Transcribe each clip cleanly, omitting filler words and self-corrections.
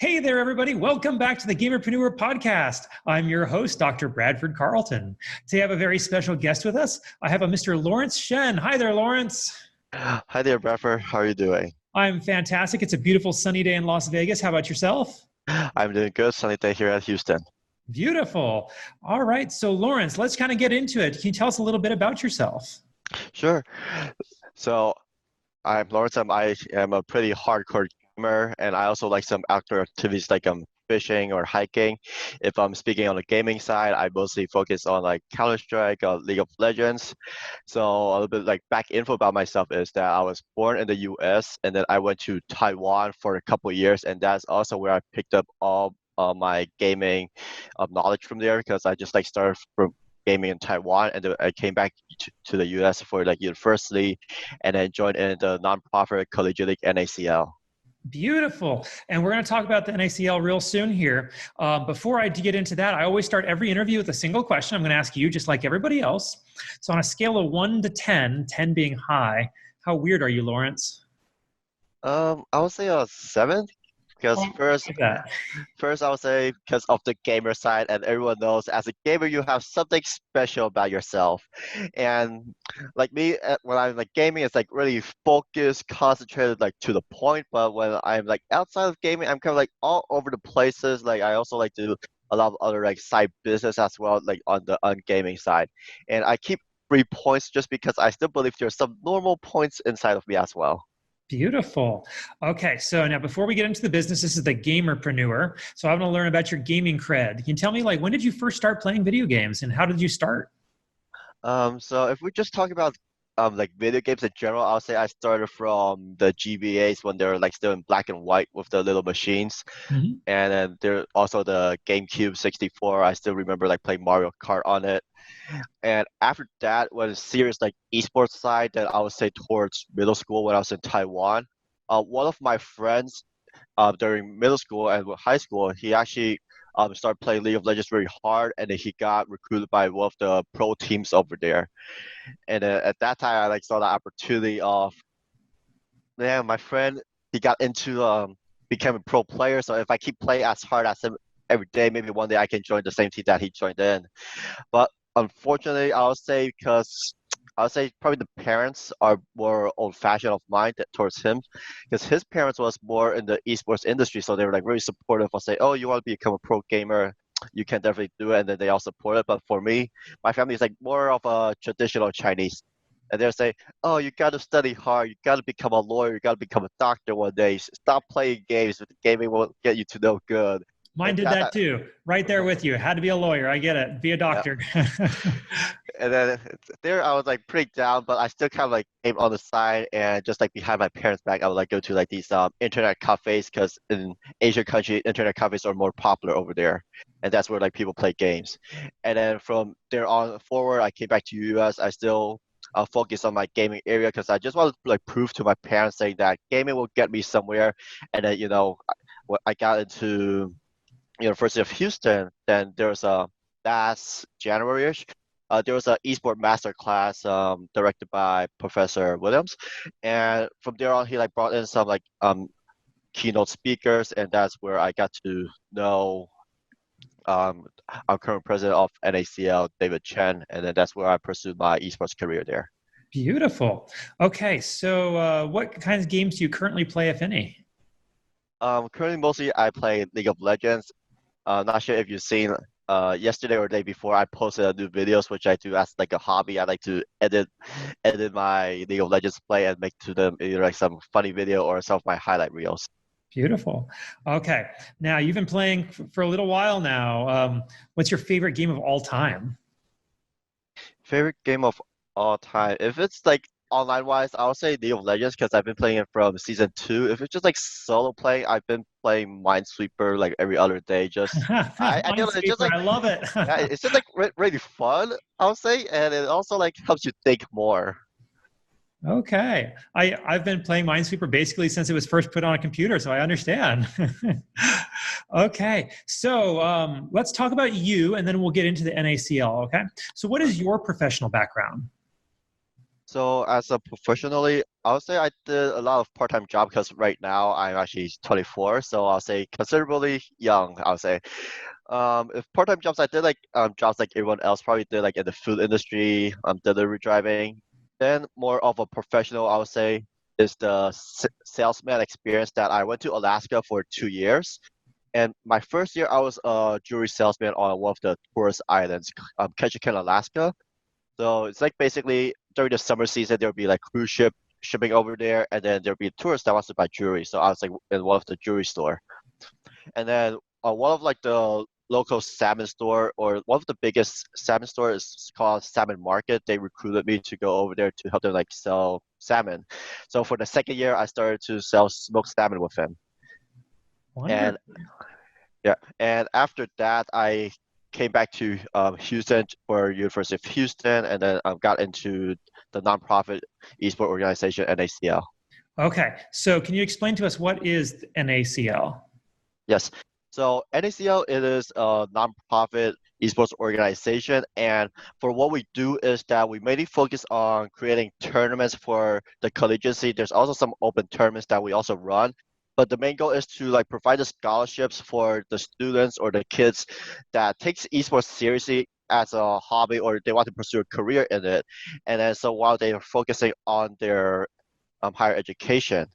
Hey there, everybody. Welcome back to the Gamerpreneur Podcast. I'm your host, Dr. Bradford Carlton. Today I have a very special guest with us. I have a Mr. Lawrence Shen. Hi there, Lawrence. Hi there, Bradford. How are you doing? I'm fantastic. It's a beautiful sunny day in Las Vegas. How about yourself? I'm doing good. Sunny day here at Houston. Beautiful. All right. So, Lawrence, let's kind of get into it. Can you tell us a little bit about yourself? Sure. So I'm Lawrence. I am a pretty hardcore gamer, and I also like some outdoor activities like fishing or hiking. If I'm speaking on the gaming side, I mostly focus on like Counter-Strike, League of Legends. So a little bit like back info about myself is that I was born in the U.S. and then I went to Taiwan for a couple of years, and that's also where I picked up all my gaming knowledge from there because I just like started from gaming in Taiwan, and then I came back to the U.S. for like university, and then joined in the nonprofit Collegiate League NACL. Beautiful. And we're going to talk about the NACL real soon here. Before I get into that, I always start every interview with a single question I'm going to ask you, just like everybody else. So on a scale of 1 to 10, 10 being high, how weird are you, Lawrence? I would say a 7 because first I would say because of the gamer side, and everyone knows as a gamer you have something special about yourself, and like me when I'm like gaming, it's like really focused, concentrated, like to the point. But when I'm like outside of gaming, I'm kind of like all over the places. Like I also like to do a lot of other like side business as well, like on the gaming side, and I keep 3 points just because I still believe there's some normal points inside of me as well. Beautiful. Okay, so now before we get into the business, this is the Gamerpreneur. So I want to learn about your gaming cred. Can you tell me, like, when did you first start playing video games and how did you start? So if we just talk about like video games in general, I'll say I started from the GBAs when they were like still in black and white with the little machines, Mhm. and then there also the GameCube 64. I still remember like playing Mario Kart on it. And after that, when it's serious like esports side, then I would say towards middle school when I was in Taiwan. One of my friends during middle school and high school, he actually started playing League of Legends very hard, and then he got recruited by one of the pro teams over there. And at that time, I like saw the opportunity of, man, my friend, he got into became a pro player. So if I keep playing as hard as him every day, maybe one day I can join the same team that he joined in. But unfortunately, I'll say probably the parents are more old-fashioned of mine towards him, because his parents was more in the esports industry, so they were like really supportive of say, oh, you want to become a pro gamer, you can definitely do it, and then they all support it. But for me, my family is like more of a traditional Chinese. And they'll say, oh, you got to study hard, you got to become a lawyer, you got to become a doctor one day. Stop playing games, gaming won't get you to no good. Mine And did that too. Right there with you. Had to be a lawyer. I get it. Be a yeah. doctor. And then there I was like pretty down, but I still kind of like aim on the side and just like behind my parents' back, I would like go to like these internet cafes because in Asian countries, internet cafes are more popular over there, and that's where like people play games. And then from there on forward, I came back to US. I still focus on my gaming area because I just want to like prove to my parents saying that gaming will get me somewhere. And then when I got into University of Houston, then there's a last January-ish. There was an esport master class directed by Professor Williams, and from there on, he like brought in some like keynote speakers, and that's where I got to know um, our current president of NACL, David Shen, and then that's where I pursued my esports career there. Beautiful. Okay, so what kinds of games do you currently play, if any? Currently, mostly I play League of Legends. Not sure if you've seen yesterday or the day before I posted a new videos which I do as like a hobby. I like to edit my League of Legends play and make to them either like some funny video or some of my highlight reels. Beautiful. Okay, now you've been playing for a little while now. What's your favorite game of all time? Favorite game of all time? If it's like online wise, I'll say League of Legends because I've been playing it from season 2. If it's just like solo play, I've been playing Minesweeper like every other day. Just I don't know, it's just Minesweeper, like I love it. yeah, it's just like really fun, I'll say, and it also like helps you think more. Okay. I've been playing Minesweeper basically since it was first put on a computer, so I understand. Okay. So let's talk about you, and then we'll get into the NACL, okay? So what is your professional background? So as a professionally, I would say I did a lot of part-time job because right now I'm actually 24, so I'll say considerably young, I'll say. If part-time jobs, I did like jobs like everyone else probably did like in the food industry, delivery driving. Then more of a professional, I would say, is the salesman experience that I went to Alaska for 2 years. And my first year, I was a jewelry salesman on one of the tourist islands, Ketchikan, Alaska. So it's like basically during the summer season, there'll be like cruise ship shipping over there, and then there'll be tourists that wants to buy jewelry. So I was like in one of the jewelry store, and then one of like the local salmon store or one of the biggest salmon store is called Salmon Market. They recruited me to go over there to help them like sell salmon. So for the second year, I started to sell smoked salmon with them, and Wonderful. yeah, and after that, I came back to Houston for University of Houston, and then got into the nonprofit esport organization NACL. Okay, so can you explain to us what is NACL? Yes. So NACL it is a nonprofit esports organization, and for what we do is that we mainly focus on creating tournaments for the collegiacy. There's also some open tournaments that we also run, but the main goal is to like provide the scholarships for the students or the kids that takes esports seriously as a hobby or they want to pursue a career in it, and then so while they are focusing on their higher education.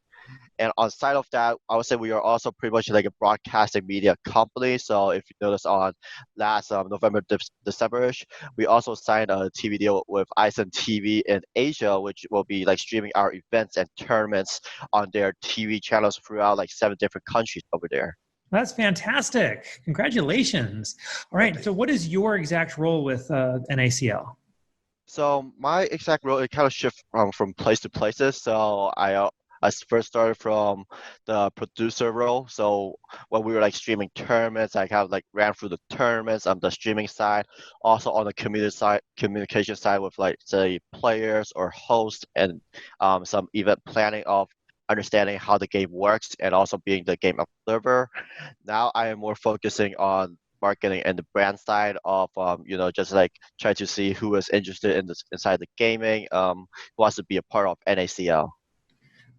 And on side of that, I would say we are also pretty much like a broadcasting media company. So if you notice on last November, December-ish, we also signed a TV deal with Ison TV in Asia, which will be like streaming our events and tournaments on their TV channels throughout like 7 different countries over there. That's fantastic. Congratulations. All Yeah, right, so what is your exact role with NACL? so my exact role it kind of shift from place to places. So I first started from the producer role. So when we were like streaming tournaments, I kind of like ran through the tournaments on the streaming side, also on the communication side with like say players or hosts and some event planning of understanding how the game works and also being the game observer. Now I am more focusing on marketing and the brand side of just like try to see who is interested in this inside the gaming, who wants to be a part of NACL.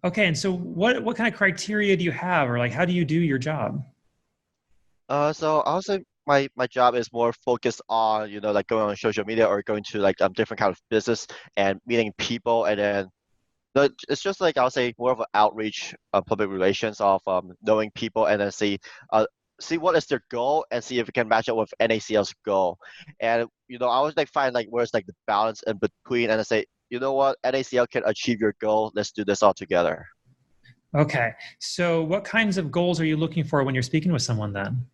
Okay, and so what kind of criteria do you have, or like how do you do your job? So I would say my job is more focused on like going on social media or going to like different kind of business and meeting people, and then it's just like I'll say more of an outreach, public relations of knowing people and then see what is their goal and see if it can match up with NACL's goal. And I always like find like where's like the balance in between and I say, you know what, NACL can achieve your goal. Let's do this all together. Okay, so what kinds of goals are you looking for when you're speaking with someone then?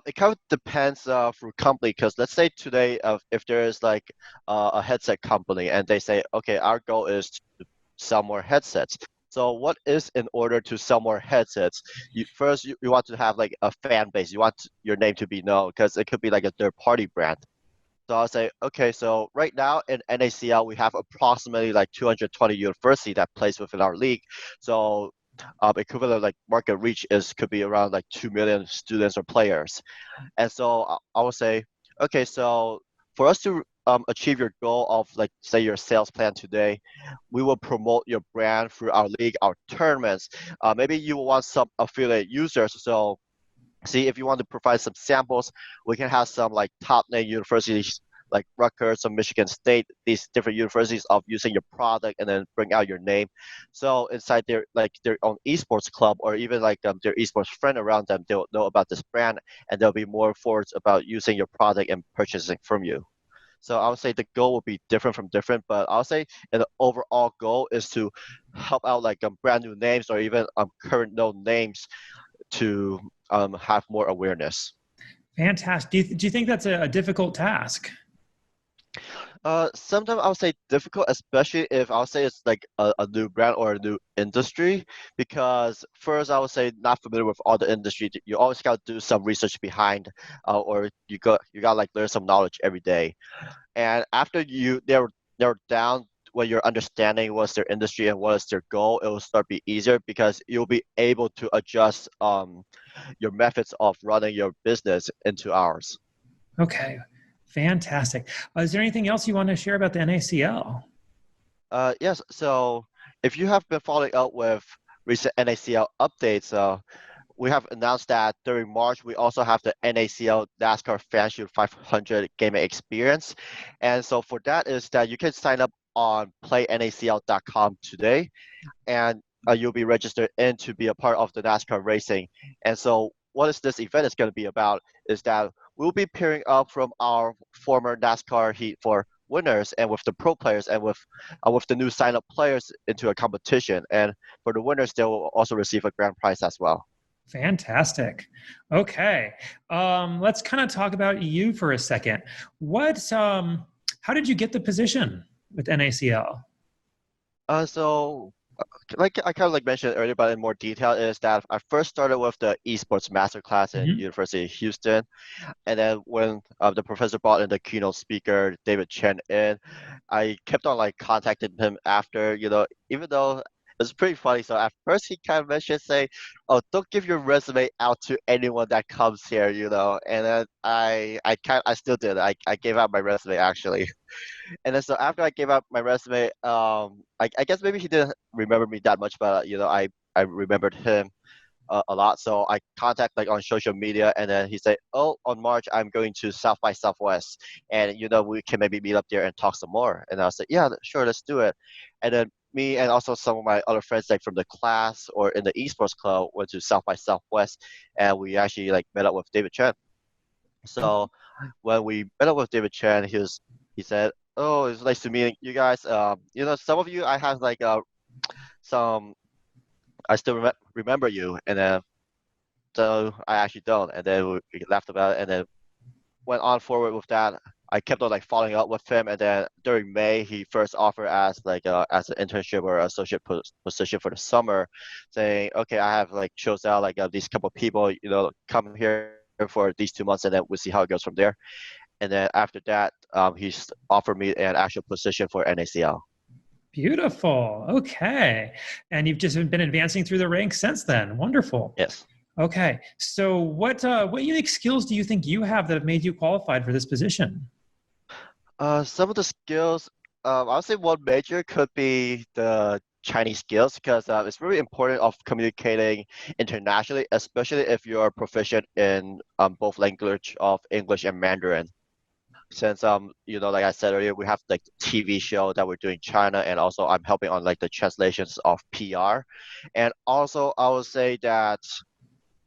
It kind of depends for company because let's say today if there is like a headset company and they say, okay, our goal is to sell more headsets. So what is in order to sell more headsets? You want to have like a fan base. You want your name to be known because it could be like a third party brand. So I'll say, okay, so right now in NACL, we have approximately like 220 university that plays within our league. So equivalent like market reach is could be around like 2 million students or players. And so I would say, okay, so for us to achieve your goal of like say your sales plan today, we will promote your brand through our league, our tournaments. Maybe you will want some affiliate users. So see if you want to provide some samples, we can have some like top name universities like Rutgers or Michigan State, these different universities of using your product and then bring out your name. So inside their like their own esports club or even like their esports friend around them, they'll know about this brand and they'll be more forward about using your product and purchasing from you. So I would say the goal will be different from different, but I'll say the overall goal is to help out like brand new names or even current known names to have more awareness. Fantastic. Do you think that's a difficult task? Sometimes I'll say difficult, especially if I'll say it's like a new brand or a new industry, because first I would say not familiar with all the industry. You always got to do some research behind, or you got like learn some knowledge every day. And after you narrow down what your understanding was their industry and what is their goal, it will start be easier because you'll be able to adjust your methods of running your business into ours. Okay, fantastic. Is there anything else you want to share about the NACL? Yes. So if you have been following up with recent NACL updates, we have announced that during March we also have the NACL NASCAR Fan Shield 500 gaming experience, and so for that is that you can sign up on play.nacl.com today, and you'll be registered in to be a part of the NASCAR racing. And so, what is this event is going to be about is that we'll be pairing up from our former NASCAR heat for winners and with the pro players and with the new sign up players into a competition. And for the winners, they will also receive a grand prize as well. Fantastic. Okay. Let's kind of talk about you for a second. How did you get the position with NACL? So like I kind of like mentioned earlier, but in more detail, is that I first started with the esports masterclass in Mhm. University of Houston, and then when the professor brought in the keynote speaker David Chen in, I kept on like contacting him after, even though it's pretty funny. So at first he kind of mentioned saying, "Oh, don't give your resume out to anyone that comes here," and then I still did. I gave out my resume actually. And then so after I gave out my resume, I guess maybe he didn't remember me that much, but I remembered him a lot. So I contact like on social media, and then he said, "Oh, on March I'm going to South by Southwest, and we can maybe meet up there and talk some more." And I was like, "Yeah, sure, let's do it." And then me and also some of my other friends like from the class or in the esports club went to South by Southwest, and we actually like met up with David Chen. So when we met up with David Chen, he said, "Oh, it's nice to meet you guys. Some of you I have like some I still remember you, and then so I actually don't." And then we laughed about it, and then went on forward with that. I kept on like following up with him, and then during May he first offered as an internship or associate position for the summer, saying, "Okay, I have like chose out like these couple people, come here for these 2 months, and then we'll see how it goes from there." And then after that, he's offered me an actual position for NACL. Beautiful. Okay. And you've just been advancing through the ranks since then. Wonderful. Yes. Okay. So what unique skills do you think you have that have made you qualified for this position? Some of the skills, I would say one major could be the Chinese skills because it's really important of communicating internationally, especially if you're proficient in both language of English and Mandarin. Since like I said earlier, we have like the TV show that we're doing China, and also I'm helping on like the translations of PR, and also I would say that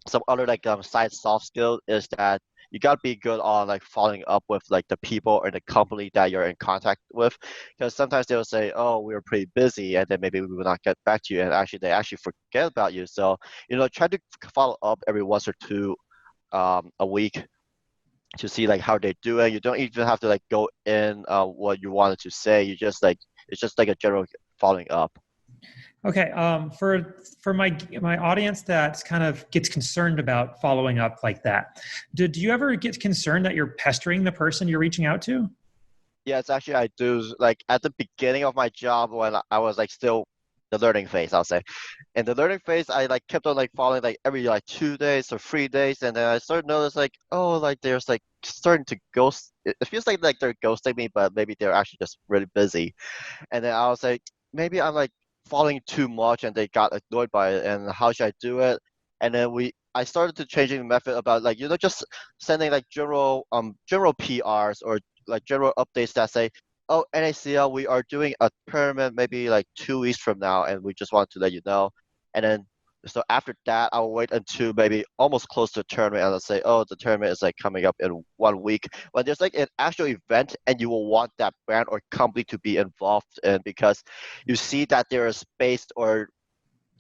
some other like side soft skill is that you got to be good on like following up with like the people or the company that you're in contact with, because sometimes they'll say, "Oh, we were pretty busy," and then maybe we will not get back to you, and actually they actually forget about you. So try to follow up every once or two a week to see like how they're doing. You don't even have to like go in what you wanted to say. You just like it's just like a general following up. Okay. For my audience that kind of gets concerned about following up like that, do you ever get concerned that you're pestering the person you're reaching out to? Yes, actually I do. Like at the beginning of my job when I was like still the learning phase, I'll say. In the learning phase, I like kept on like following like every like 2 days or 3 days, and then I started to notice like, oh, like there's like starting to ghost. It feels like they're ghosting me, but maybe they're actually just really busy. And then I was like, maybe I'm like following too much, and they got annoyed by it. And how should I do it? And then I started to changing the method about like just sending like general PRs or like general updates that say, "Oh, NACL, we are doing a tournament maybe like 2 weeks from now, and we just want to let you know." And then so after that, I'll wait until maybe almost close to the tournament, and I'll say, "Oh, the tournament is like coming up in 1 week." When there's like an actual event, and you will want that brand or company to be involved in, because you see that there is space or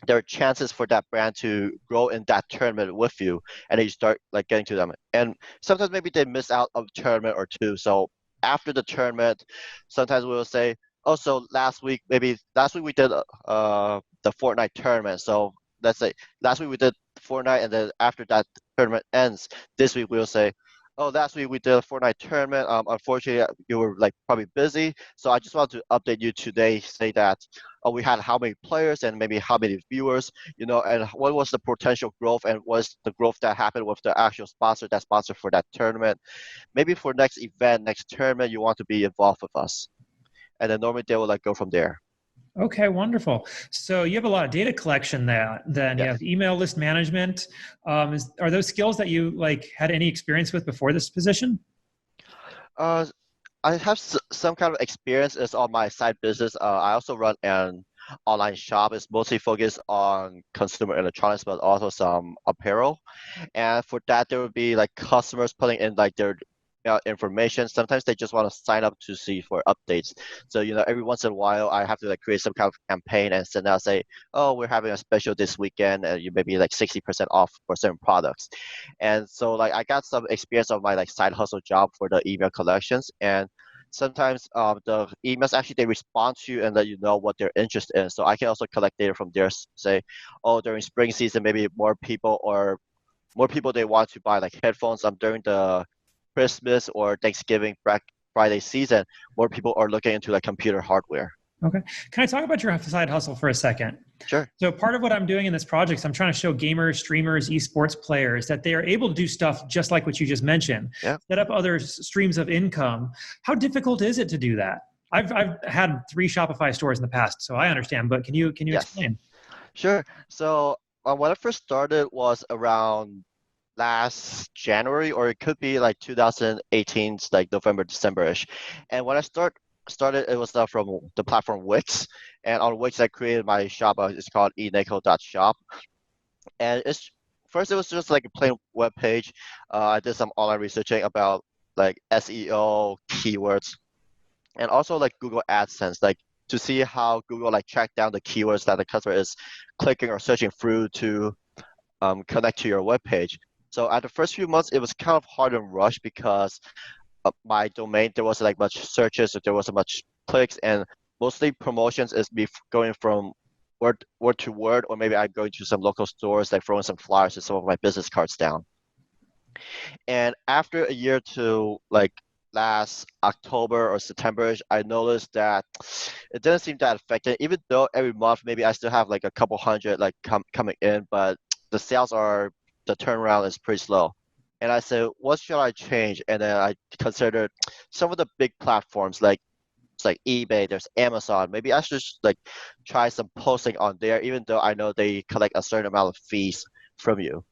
there are chances for that brand to grow in that tournament with you, and then you start like getting to them. And sometimes maybe they miss out of a tournament or two. So after the tournament, sometimes we'll say, "Oh, so last week we did the Fortnite tournament. So let's say last week we did Fortnite, and then after that tournament ends, this week we'll say." "Oh, last week we did a Fortnite tournament. Unfortunately, you were like probably busy. So I just want to update you today. Say that we had how many players and maybe how many viewers, and what was the potential growth and what's the growth that happened with the actual sponsor that sponsored for that tournament. Maybe for next event, next tournament, you want to be involved with us." And then normally they will like go from there. Okay, wonderful. So you have a lot of data collection there. Then you Yes. have email list management. Are those skills that you had any experience with before this position? Uh, I have some kind of experience is on my side business. I also run an online shop. It's mostly focused on consumer electronics, but also some apparel. And for that, there would be like customers putting in like their information. Sometimes they just want to sign up to see for updates. So, every once in a while, I have to like create some kind of campaign and send out say, oh, we're having a special this weekend, and you may be like 60% off for certain products. And so like I got some experience of my like side hustle job for the email collections. And sometimes the emails actually they respond to you and let you know what they're interested in. So I can also collect data from there, say, oh, during spring season, maybe more people they want to buy like headphones. During the Christmas or Thanksgiving Black Friday season, more people are looking into like computer hardware. Okay. Can I talk about your side hustle for a second? Sure. So part of what I'm doing in this project is I'm trying to show gamers, streamers, esports players that they are able to do stuff just like what you just mentioned, Yeah. set up other streams of income. How difficult is it to do that? I've had 3 Shopify stores in the past, so I understand. But can you Yes. explain? Sure. So when I first started was around last January, or it could be like 2018, like November, December-ish. And when I started, it was from the platform Wix, and on Wix I created my shop. It's called eNACL.shop, and it's first it was just like a plain web page. I did some online researching about like SEO keywords, and also like Google AdSense, like to see how Google like track down the keywords that the customer is clicking or searching through to connect to your web page. So at the first few months, it was kind of hard and rush because my domain there wasn't like much searches, or there wasn't much clicks, and mostly promotions is me going from word to word, or maybe I go to some local stores like throwing some flyers and some of my business cards down. And after a year to like last October or September, I noticed that it didn't seem that effective. Even though every month maybe I still have like a couple hundred like coming in, but the turnaround is pretty slow. And I said, what should I change? And then I considered some of the big platforms like it's like eBay, there's Amazon. Maybe I should just, like try some posting on there, even though I know they collect a certain amount of fees from you.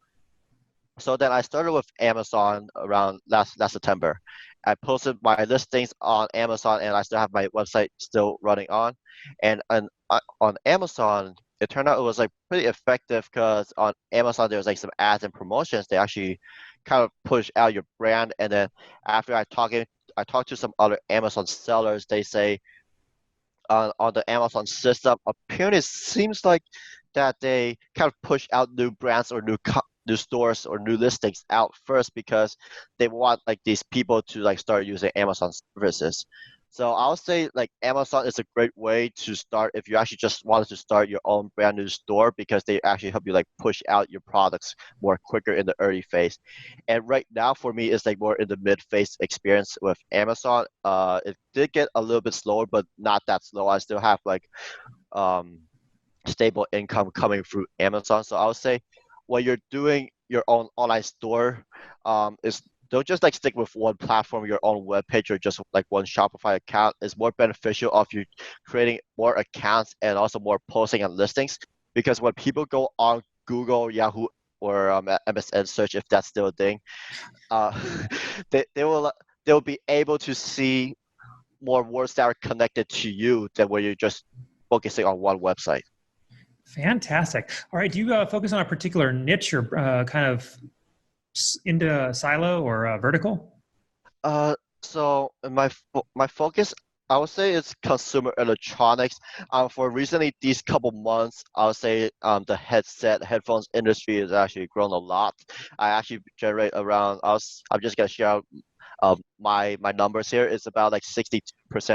So then I started with Amazon around last September. I posted my listings on Amazon, and I still have my website still running on. And on Amazon, it turned out it was like pretty effective because on Amazon there's like some ads and promotions. They actually kind of push out your brand, and then after I talked to some other Amazon sellers. They say on the Amazon system, apparently it seems like that they kind of push out new brands or new stores or new listings out first because they want like these people to like start using Amazon services. So I'll say like Amazon is a great way to start if you actually just wanted to start your own brand new store, because they actually help you like push out your products more quicker in the early phase. And right now for me it's like more in the mid phase experience with Amazon. It did get a little bit slower, but not that slow. I still have like um stable income coming through Amazon. So I would say when you're doing your own online store, is don't just like stick with one platform, your own web page, or just like one Shopify account. It's more beneficial of you creating more accounts and also more posting and listings, because when people go on Google, Yahoo, or MSN search, if that's still a thing, uh, they will be able to see more words that are connected to you than when you're just focusing on one website. Fantastic. All right. Do you focus on a particular niche or kind of into silo or vertical? So my focus, I would say, is consumer electronics. For recently these couple months, I would say the headphones industry has actually grown a lot. I actually generate around. I'm just gonna share out, my numbers here. It's about like 60%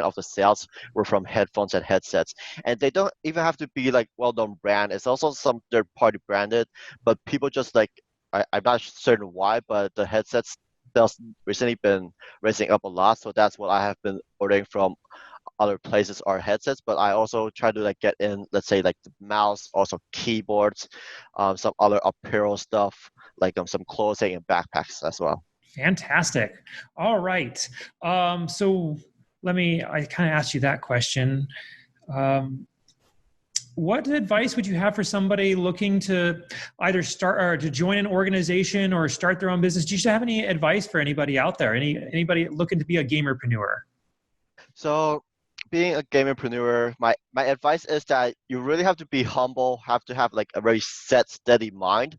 of the sales were from headphones and headsets, and they don't even have to be like well-known brand. It's also some third-party branded, but people just like I'm not certain why, but the headsets sales recently been raising up a lot, so that's what I have been ordering from other places or headsets. But I also try to like get in, let's say like the mouse, also keyboards, some other apparel stuff like some clothing and backpacks as well. Fantastic. All right. So I kind of asked you that question. Um, what advice would you have for somebody looking to either start or to join an organization or start their own business? Do you have any advice for anybody out there? Anybody looking to be a gamerpreneur? So being a gamerpreneur, my advice is that you really have to be humble, have to have like a very set, steady mind,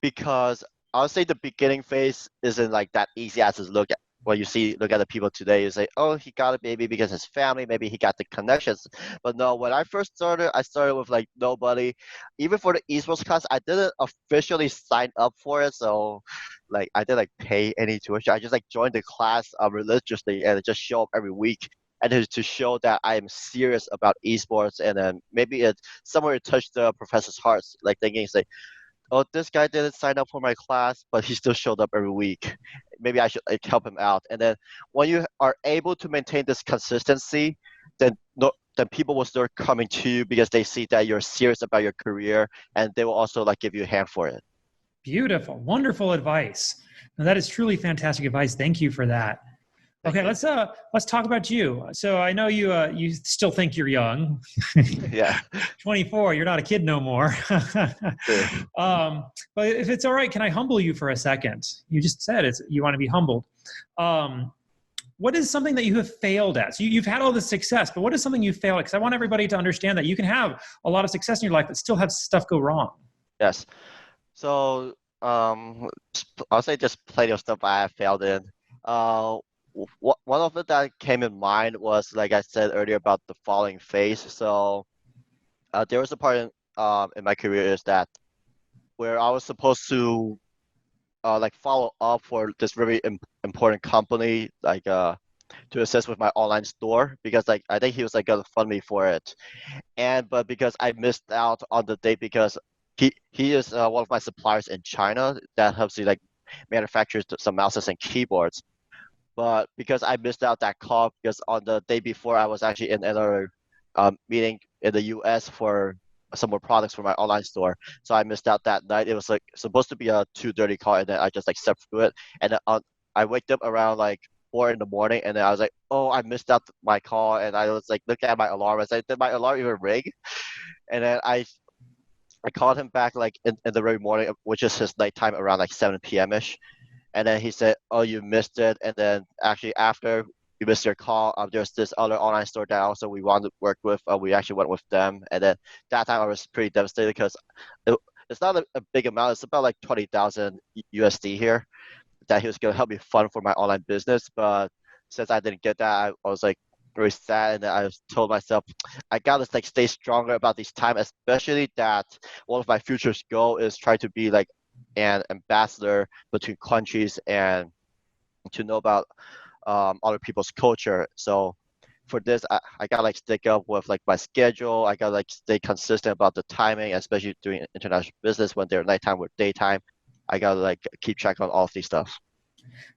because I'll say the beginning phase isn't like that easy as it look at when you look at the people today. You say, oh, he got it maybe because his family, maybe he got the connections. But no, when I first started, I started with like nobody. Even for the esports class, I didn't officially sign up for it, so like I didn't like pay any tuition. I just like joined the class religiously and just show up every week. And to show that I am serious about esports, and then maybe it somewhere it touched the professor's hearts, like thinking, it's like, oh, this guy didn't sign up for my class, but he still showed up every week. Maybe I should like help him out. And then when you are able to maintain this consistency, then then people will start coming to you because they see that you're serious about your career, and they will also like give you a hand for it. Beautiful, wonderful advice. Now, that is truly fantastic advice. Thank you for that. Okay, let's talk about you. So I know you still think you're young. Yeah. 24, you're not a kid no more. Sure. But if it's all right, can I humble you for a second? You just said you want to be humbled. What is something that you have failed at? So you've had all this success, but what is something you failed at? Because I want everybody to understand that you can have a lot of success in your life, but still have stuff go wrong. Yes. So I'll say just plenty of stuff I have failed in. One of it that came in mind was, like I said earlier, about the falling phase. So there was a part in my career is that where I was supposed to like follow up for this very important company, like to assist with my online store, because like I think he was like gonna fund me for it, but because I missed out on the date, because he is one of my suppliers in China that helps you like manufacture some mouses and keyboards. But because I missed out that call, because on the day before I was actually in another meeting in the US for some more products for my online store, so I missed out that night. It was like supposed to be a 2:30 call, and then I just like stepped through it, and then I waked up around like 4 in the morning, and then I was like, oh, I missed out my call, and I was like looking at my alarm. I was like, did my alarm even ring? And then I called him back like in the very morning, which is his nighttime, around like 7 p.m. ish. And then he said, oh, you missed it. And then actually after you missed your call, there's this other online store that also we wanted to work with. We actually went with them. And then that time I was pretty devastated because it's not a big amount. It's about like 20,000 USD here that he was going to help me fund for my online business. But since I didn't get that, I was like really sad. And then I told myself, I got to like stay stronger about this time, especially that one of my future goals is try to be like an ambassador between countries and to know about other people's culture. So for this, I gotta like stick up with like my schedule. I gotta like stay consistent about the timing, especially doing international business when they're nighttime or daytime. I gotta like keep track on all of these stuff.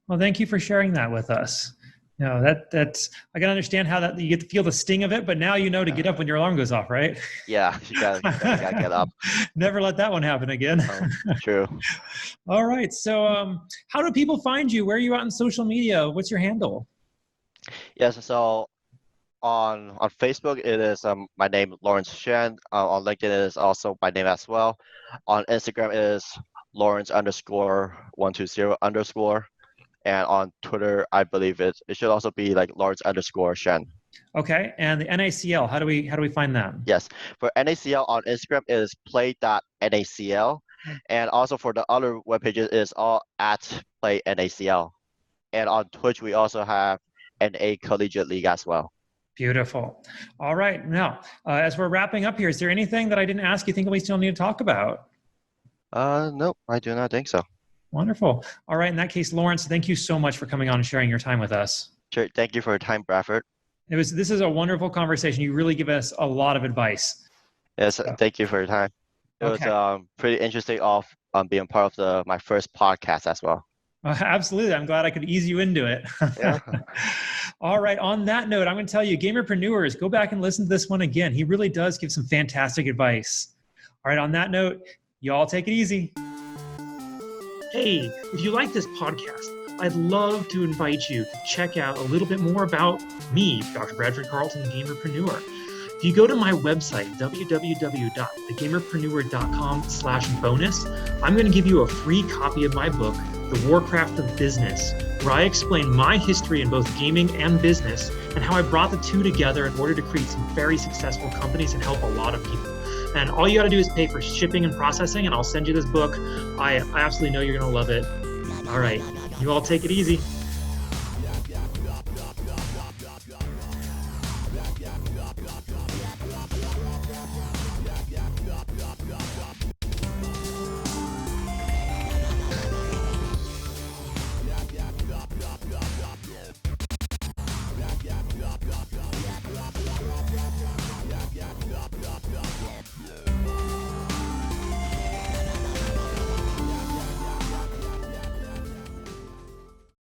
Well, thank you for sharing that with us. No, that's I can understand how that you get to feel the sting of it, but now you know to get up when your alarm goes off, right? Yeah, you gotta get up. Never let that one happen again. True. All right. So how do people find you? Where are you out on social media? What's your handle? Yes, so on Facebook it is my name, Lawrence Shen. On LinkedIn it is also my name as well. On Instagram it is Lawrence_120_. And on Twitter, I believe it should also be like Lawrence_Shen. Okay. And the NACL, how do we find that? Yes. For NACL on Instagram, it is play.nacl. And also for the other web pages, it is all at play.nacl. And on Twitch, we also have NA Collegiate League as well. Beautiful. All right. Now, as we're wrapping up here, is there anything that I didn't ask you think we still need to talk about? Nope, I do not think so. Wonderful. All right. In that case, Lawrence, thank you so much for coming on and sharing your time with us. Sure. Thank you for your time, Bradford. This is a wonderful conversation. You really give us a lot of advice. Yes, thank you for your time. It was pretty interesting being part of my first podcast as well. Absolutely. I'm glad I could ease you into it. Yeah. All right. On that note, I'm going to tell you, gamerpreneurs, go back and listen to this one again. He really does give some fantastic advice. All right. On that note, y'all take it easy. Hey, if you like this podcast, I'd love to invite you to check out a little bit more about me, Dr. Bradford Carlton, gamerpreneur. If you go to my website, www.thegamerpreneur.com/bonus, I'm going to give you a free copy of my book, The Warcraft of Business, where I explain my history in both gaming and business and how I brought the two together in order to create some very successful companies and help a lot of people. And all you got to do is pay for shipping and processing, and I'll send you this book. I absolutely know you're going to love it. All right, you all take it easy.